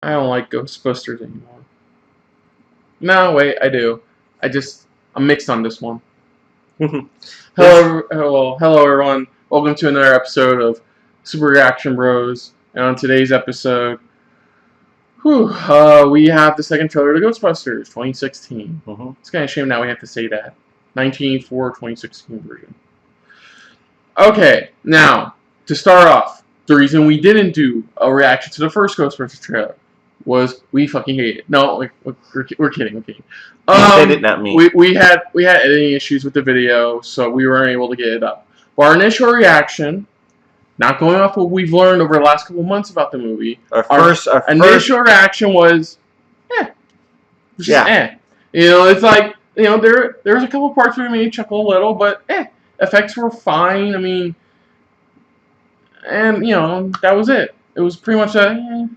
I don't like Ghostbusters anymore. No, wait, I do. I'm mixed on this one. Hello, everyone. Welcome to another episode of Super Reaction Bros. And on today's episode, we have the second trailer to Ghostbusters 2016. It's kind of a shame now we have to say that. 1984 2016 version. Okay, now, to start off, the reason we didn't do a reaction to the first Ghostbusters trailer was we fucking hate it. No, we're kidding. You said it, not me. We had editing issues with the video, so we weren't able to get it up. But our initial reaction, not going off what we've learned over the last couple months about the movie, our initial reaction was, eh. You know, it's like, you know, there's a couple parts where we made chuckle a little, but effects were fine. I mean, and you know, that was it. It was pretty much a.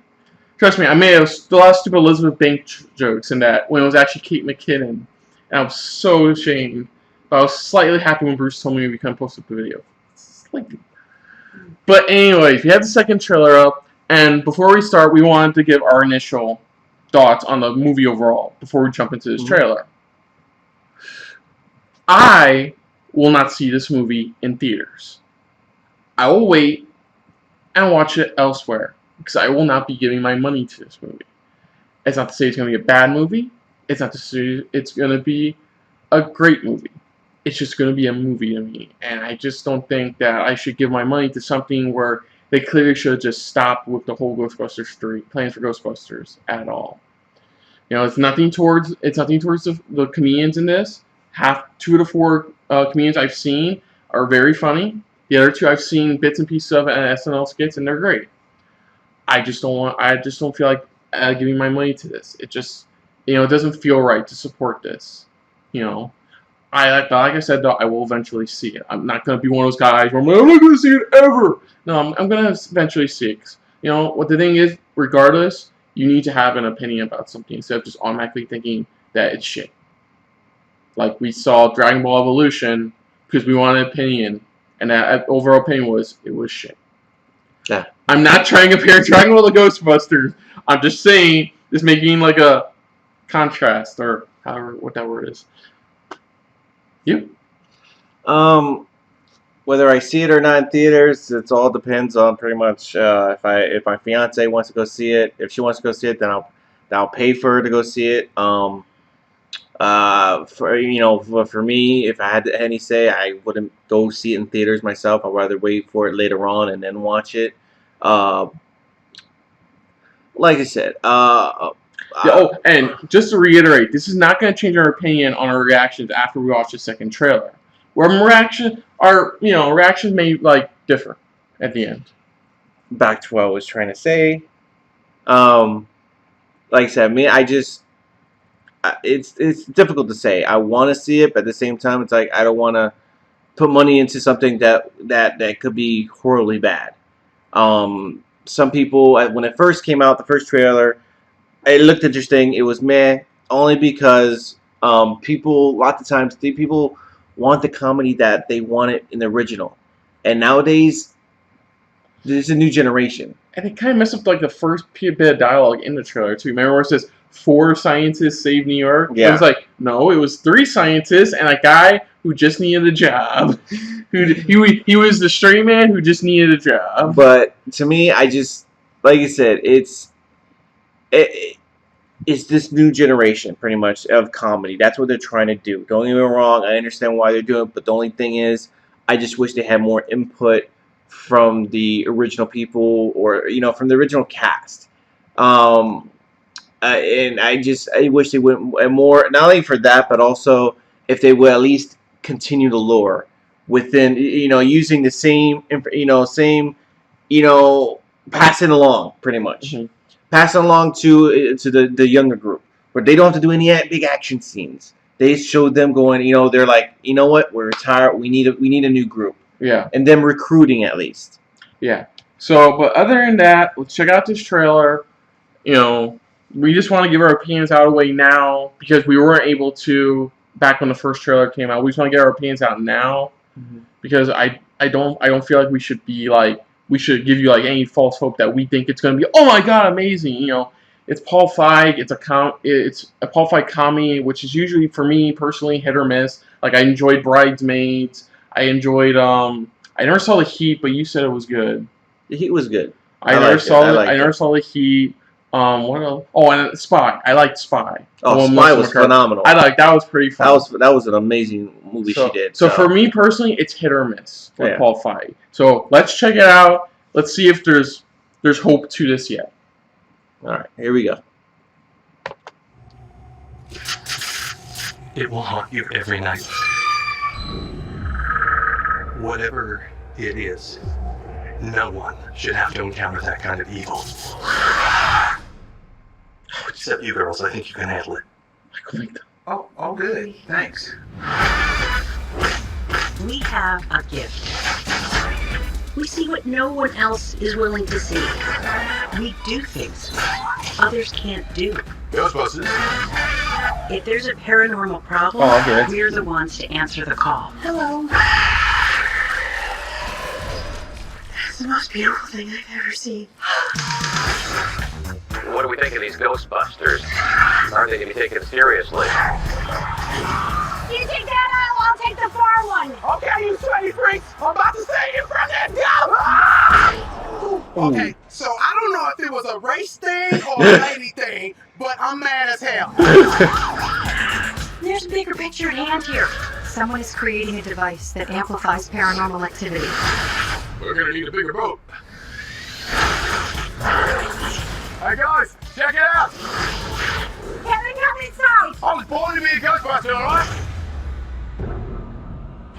Trust me, I made a lot of stupid Elizabeth Banks jokes in that when it was actually Kate McKinnon, and I was so ashamed. But I was slightly happy when Bruce told me we couldn't post up the video. Slightly. But anyways, we had the second trailer up, and before we start, we wanted to give our initial thoughts on the movie overall before we jump into this trailer. I will not see this movie in theaters. I will wait and watch it elsewhere, because I will not be giving my money to this movie. It's not to say it's going to be a bad movie. It's not to say it's going to be a great movie. It's just going to be a movie to me. And I just don't think that I should give my money to something where they clearly should have just stopped with the whole Ghostbusters 3, plans for Ghostbusters at all. You know, it's nothing towards the comedians in this. Two of the four comedians I've seen are very funny. The other two I've seen bits and pieces of SNL skits, and they're great. I just don't feel like giving my money to this. It just, you know, it doesn't feel right to support this. You know, like I said though, I will eventually see it. I'm not gonna be one of those guys where I'm not gonna see it ever. No, I'm gonna eventually see it. You know what the thing is? Regardless, you need to have an opinion about something instead of just automatically thinking that it's shit. Like we saw Dragon Ball Evolution because we wanted an opinion, and that overall opinion was it was shit. Yeah. I'm not trying to compare Dragon Ball to Ghostbusters. I'm just saying, just making like a contrast or however what that word is. You? Whether I see it or not in theaters, it all depends on pretty much if my fiance wants to go see it. If she wants to go see it, then I'll pay for her to go see it. For me, if I had any say, I wouldn't go see it in theaters myself. I'd rather wait for it later on and then watch it. Like I said, and just to reiterate, this is not going to change our opinion on our reactions after we watch the second trailer. Where reactions may differ at the end. Back to what I was trying to say. Like I said, it's difficult to say. I want to see it, but at the same time, it's like I don't want to put money into something that could be horribly bad. Some people, when it first came out, the first trailer, it looked interesting. It was meh, only because people, lots of times, people want the comedy that they wanted in the original. And nowadays, there's a new generation. And it kind of messed up the first bit of dialogue in the trailer, too. Remember where it says, 4 scientists saved New York? Yeah. It was like, no, it was 3 scientists and a guy who just needed a job. He was the straight man who just needed a job. But to me, like I said, it's this new generation, pretty much, of comedy. That's what they're trying to do. Don't get me wrong. I understand why they're doing it, but the only thing is, I just wish they had more input from the original people, or from the original cast. And I wish they went more, not only for that, but also if they would at least continue the lore within, using the same, pass it along, pretty much. Pass it along to the younger group, where they don't have to do any big action scenes. They showed them going, they're like, you know what, we're retired, we need a new group. Yeah. And them recruiting at least. Yeah. So, but other than that, let's check out this trailer. We just want to give our opinions out of the way now because we weren't able to back when the first trailer came out. We just want to get our opinions out now because I don't feel like we should give you any false hope that we think it's going to be, oh my god, amazing. it's Paul Feig. It's a Paul Feig comedy, which is usually for me personally hit or miss. Like I enjoyed Bridesmaids. I enjoyed I never saw The Heat, but you said it was good. The Heat was good. I never saw The Heat. What else? Oh, and Spy. I liked Spy. Oh, Spy was phenomenal. That was pretty fun. That was an amazing movie she did. So for me personally, it's hit or miss with Paul Feig. So let's check it out. Let's see if there's hope to this yet. All right, here we go. It will haunt you every night. Whatever it is, no one should have to encounter that kind of evil. Except you girls, I think you can handle it. Oh, all good. Thanks. We have a gift. We see what no one else is willing to see. We do things others can't do. Ghostbusters. If there's a paranormal problem, we're the ones to answer the call. Hello. It's the most beautiful thing I've ever seen. What do we think of these Ghostbusters? Aren't they to be taken seriously? You take that aisle, I'll take the far one. Okay, you sweaty freaks. I'm about to say in front of that go. Okay, so I don't know if it was a race thing or a lady thing, but I'm mad as hell. There's a bigger picture at hand here. Someone is creating a device that amplifies paranormal activity. We're gonna need a bigger boat. Hey guys, check it out! Kevin, come inside! I was born to be a Ghostbuster, alright?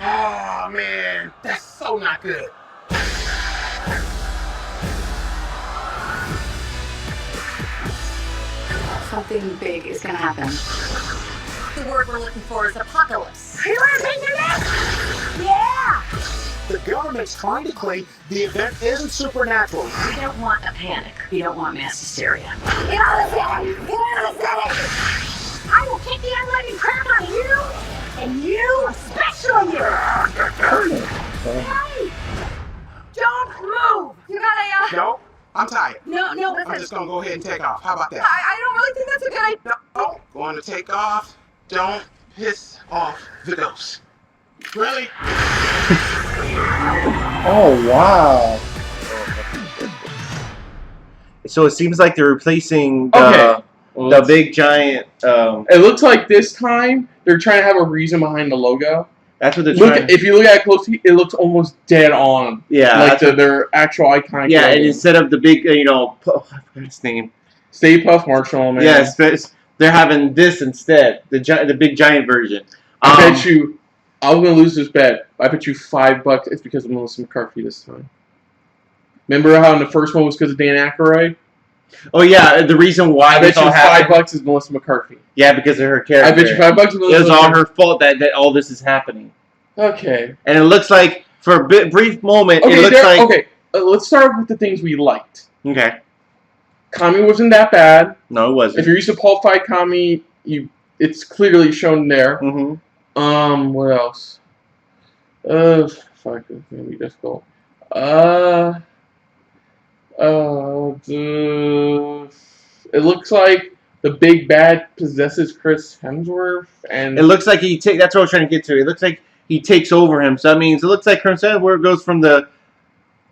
Oh man, that's so not good. Something big is gonna happen. The word we're looking for is apocalypse. You wanna take the next? Yeah! The government's trying to claim the event isn't supernatural. We don't want a panic. We don't want mass hysteria. Get out of the city! Get out of the city! I will kick the unliving crap out of you! And you, especially you! Hey! Don't move! You gotta, No, I'm tired. No, listen. I'm just gonna go ahead and take off. How about that? I don't really think that's a good idea. No, going to take off. Don't piss off the ghosts. Really? Oh wow! So it seems like they're replacing the big giant. It looks like this time they're trying to have a reason behind the logo. That's what they're trying. If you look at it closely, it looks almost dead on. Yeah, like their actual iconic. Yeah, logo. and instead of the big, I forgot his name. Stay Puft Marshmallow Man. Yes, they're having this instead. The big giant version. I bet you. I'm gonna lose this bet. I bet you $5. It's because of Melissa McCarthy this time. Remember how in the first one was because of Dan Aykroyd? Oh yeah, the reason why I bet you $5 is Melissa McCarthy. Yeah, because of her character. I bet you $5 is Melissa. It was all her fault that all this is happening. Okay. And it looks like for a brief moment, it looks like. Okay, let's start with the things we liked. Okay. Kami wasn't that bad. No, it wasn't. If you're used to Paul Feig Kami, it's clearly shown there. Mm-hmm. What else? Fuck, it's gonna be difficult. It looks like the big bad possesses Chris Hemsworth, and it looks like that's what I was trying to get to. It looks like he takes over him. So that means it looks like Chris Hemsworth goes from the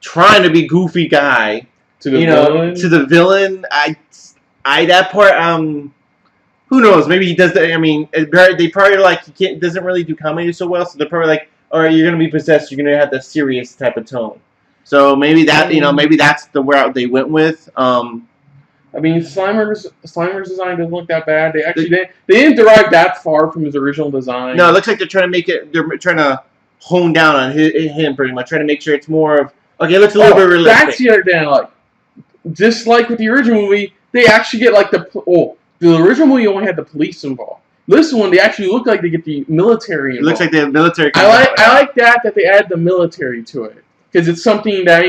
trying to be goofy guy to the villain. To the villain. That part. Who knows? Maybe he does that. I mean, they probably like he doesn't really do comedy so well, so they're probably like, all right, you're gonna be possessed. You're gonna have the serious type of tone. So maybe that maybe that's the route they went with. I mean, Slimer's design doesn't look that bad. They actually they didn't derive that far from his original design. No, it looks like they're trying to make it. They're trying to hone down on him pretty much, trying to make sure it's more of okay. It looks a little bit realistic. That's the other thing I like. Just like with the original movie, they actually get like the original movie only had the police involved. This one, they actually look like they get the military involved. It looks like they have military. I like that they add the military to it because it's something that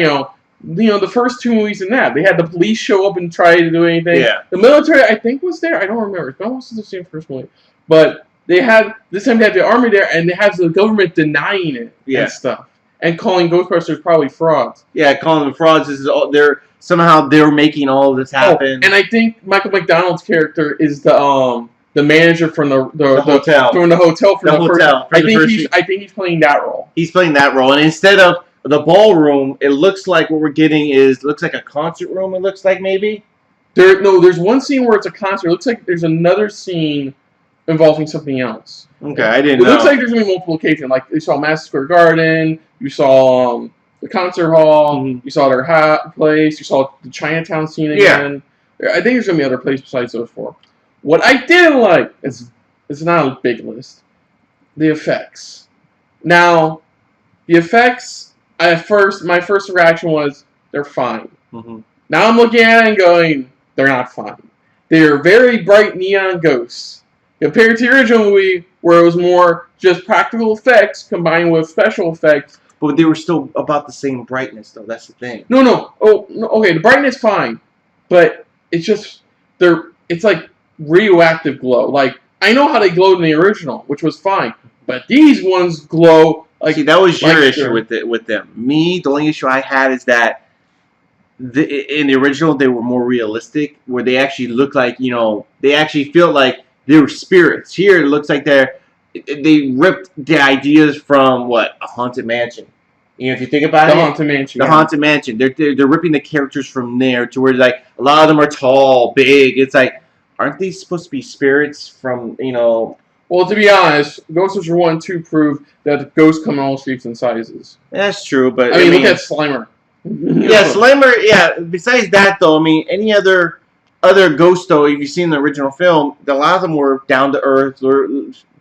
the first two movies in that they had the police show up and try to do anything. Yeah. The military, I think, was there. I don't remember. It's almost the same first movie, but this time they had the army there and they have the government denying it and stuff and calling Ghostbusters probably frauds. Yeah, calling them frauds. somehow they're making all of this happen. And I think Michael McDonald's character is the manager from the hotel. from the hotel from The the hotel, first. from the first I think he's playing that role. He's playing that role, and instead of the ballroom, it looks like what we're getting looks like a concert room. It looks like maybe. There's one scene where it's a concert. It looks like there's another scene involving something else. Okay, I didn't know. It looks like there's gonna be multiple occasions. Like you saw Madison Square Garden, you saw the concert hall, you saw their place, you saw the Chinatown scene again. Yeah. I think there's gonna be other places besides those four. What I didn't like is it's not a big list. The effects. Now, the effects. My first reaction was they're fine. Now I'm looking at it and going, they're not fine. They're very bright neon ghosts compared to the original movie, where it was more just practical effects combined with special effects. But they were still about the same brightness, though. That's the thing. No. Oh, no, okay. The brightness fine, but it's just it's like radioactive glow. Like I know how they glowed in the original, which was fine, but these ones glow like. See, that was your issue with them. Me, the only issue I had is that in the original they were more realistic, where they actually look like they actually feel like they were spirits. Here it looks like they ripped the ideas from what? A Haunted Mansion. If you think about Haunted Mansion. The Haunted Mansion. They're ripping the characters from there to where like a lot of them are tall, big. It's like, aren't these supposed to be spirits from Well, to be honest, Ghostbusters 1 and 2 prove that ghosts come in all shapes and sizes. That's true, but I mean look at Slimer. Yeah, Slimer. Yeah. Besides that, though, I mean, any other ghosts, though, if you've seen the original film, a lot of them were down to earth or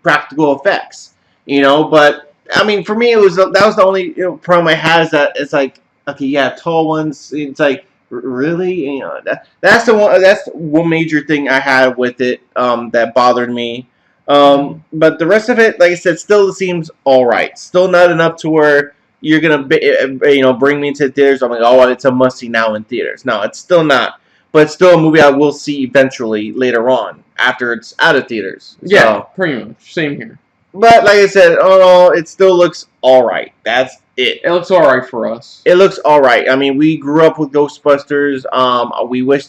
practical effects, But I mean, for me, that was the only problem I had, is that it's like, okay, yeah, tall ones. It's like, really, that's one major thing I had with it that bothered me. But the rest of it, like I said, still seems all right. Still not enough to where you're gonna bring me into theaters. I'm like, oh, it's a must see now in theaters. No, it's still not. But it's still a movie I will see eventually later on after it's out of theaters. Yeah, pretty much. Same here. But like I said, it still looks all right. That's it. It looks all right for us. It looks all right. I mean, we grew up with Ghostbusters. We wish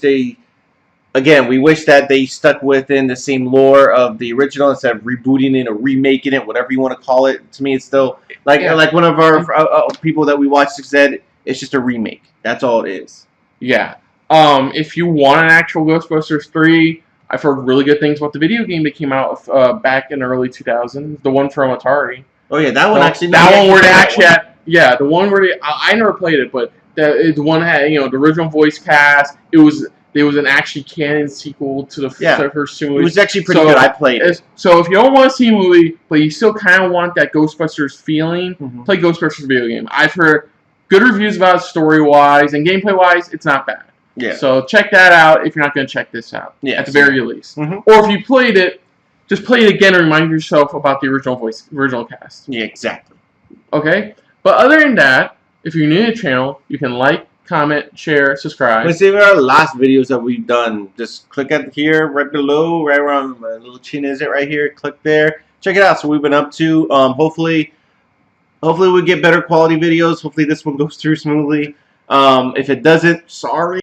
that they stuck within the same lore of the original instead of rebooting it or remaking it, whatever you want to call it. To me, it's still like one of our people that we watched said, it's just a remake. That's all it is. Yeah. If you want an actual Ghostbusters 3, I've heard really good things about the video game that came out back in the early 2000s. The one from Atari. Oh yeah, that one actually. That one where they actually had. Yeah, the one where I never played it, but the one had the original voice cast. There was an actually canon sequel to the first movie. It was actually pretty good. I played it. So if you don't want to see a movie, but you still kind of want that Ghostbusters feeling, play Ghostbusters video game. I've heard good reviews about it story-wise and gameplay-wise. It's not bad. Yeah. So check that out if you're not going to check this out. Yeah. At the very least. Or if you played it, just play it again and remind yourself about the original cast. Yeah, exactly. Okay? But other than that, if you're new to the channel, you can like, comment, share, subscribe. Let's see our last videos that we've done. Just click at here, right below, right around my little chin is it right here. Click there. Check it out. So we've been up to. Hopefully we get better quality videos. Hopefully this one goes through smoothly. If it doesn't, sorry.